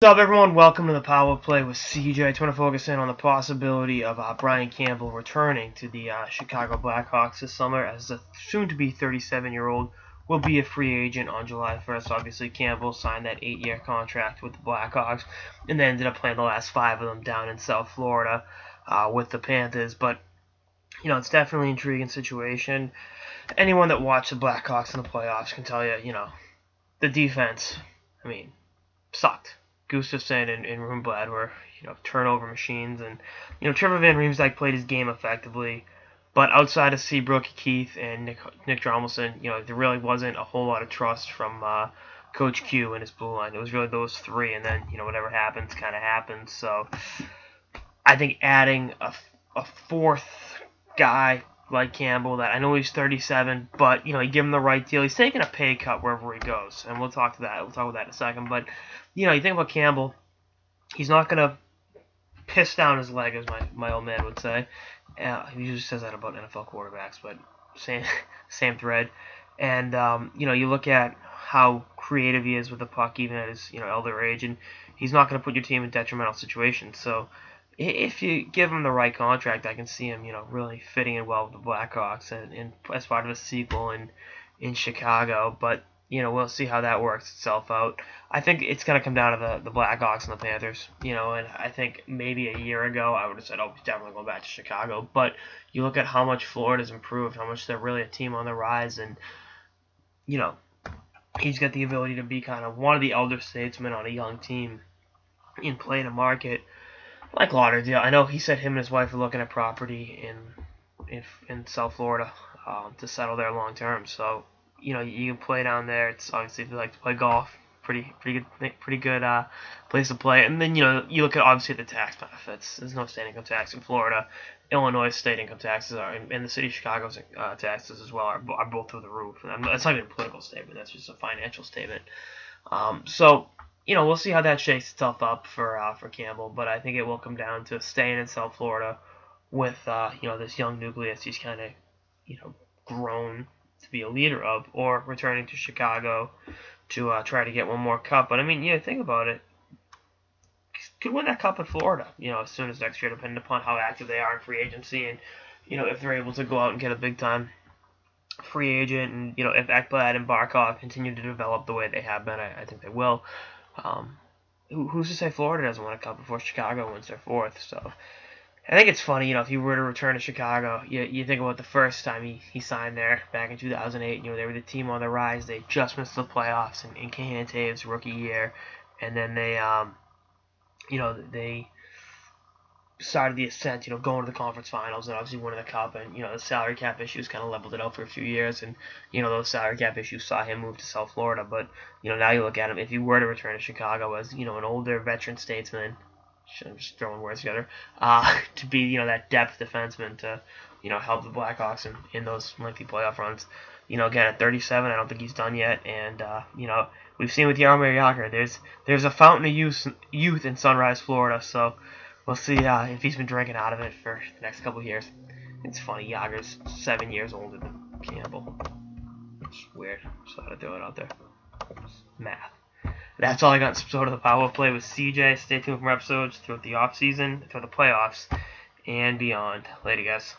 What's up, everyone? Welcome to the Power Play with CJ. I just want to focus in on the possibility of Brian Campbell returning to the Chicago Blackhawks this summer, as the soon-to-be 37-year-old will be a free agent on July 1st. Obviously, Campbell signed that 8-year contract with the Blackhawks and then ended up playing the last 5 of them down in South Florida with the Panthers. But, it's definitely an intriguing situation. Anyone that watched the Blackhawks in the playoffs can tell you, the defense, sucked. Gustafsson and Rundblad were, turnover machines, and Trevor Van Riemsdyk played his game effectively, but outside of Seabrook, Keith, and Nick Dromelson, there really wasn't a whole lot of trust from Coach Q and his blue line. It was really those three, and then whatever happens, kind of happens. So I think adding a fourth guy like Campbell, that I know he's 37, but you give him the right deal. He's taking a pay cut wherever he goes, and we'll talk about that in a second. But you think about Campbell, he's not gonna piss down his leg, as my old man would say. He usually says that about NFL quarterbacks, but same thread. And you look at how creative he is with the puck, even at his elder age, and he's not going to put your team in detrimental situations. So if you give him the right contract, I can see him really fitting in well with the Blackhawks and as part of a sequel in Chicago. But we'll see how that works itself out. I think it's going to come down to the Blackhawks and the Panthers, and I think maybe a year ago I would have said, oh, he's definitely going back to Chicago. But you look at how much Florida's improved, how much they're really a team on the rise, and, he's got the ability to be kind of one of the elder statesmen on a young team and play in a market like Lauderdale. I know he said him and his wife are looking at property in South Florida to settle there long term. So, you can play down there. It's obviously, if you like to play golf, pretty good place to play. And then you look at obviously the tax benefits. There's no state income tax in Florida. Illinois state income taxes are, and the city of Chicago's taxes as well are both through the roof. And that's not even a political statement. That's just a financial statement. So we'll see how that shakes itself up for Campbell. But I think it will come down to staying in South Florida with this young nucleus he's kind of grown to be a leader of, or returning to Chicago to try to get one more cup. But think about it. Could win that cup in Florida, as soon as next year, depending upon how active they are in free agency, and if they're able to go out and get a big time free agent, and if Ekblad and Barkov continue to develop the way they have been, I think they will. Who's to say Florida doesn't win a cup before Chicago wins their fourth? So I think it's funny, if he were to return to Chicago, you think about the first time he signed there back in 2008. They were the team on the rise. They just missed the playoffs in Kahan Taves' rookie year, and then they started the ascent, going to the conference finals and obviously winning the cup, and the salary cap issues kind of leveled it out for a few years, and those salary cap issues saw him move to South Florida. But now you look at him, if he were to return to Chicago as an older veteran statesman, I'm just throwing words together, to be that depth defenseman to help the Blackhawks in those lengthy playoff runs. Again, at 37, I don't think he's done yet, and we've seen with Jaromir Jagr, there's a fountain of youth in Sunrise, Florida. So we'll see if he's been drinking out of it for the next couple of years. It's funny, Jagger's 7 years older than Campbell. It's weird. Just had to throw it out there. It's math. That's all I got in this episode of the Power Play with CJ. Stay tuned for more episodes throughout the off season, throughout the playoffs, and beyond. Later, guys.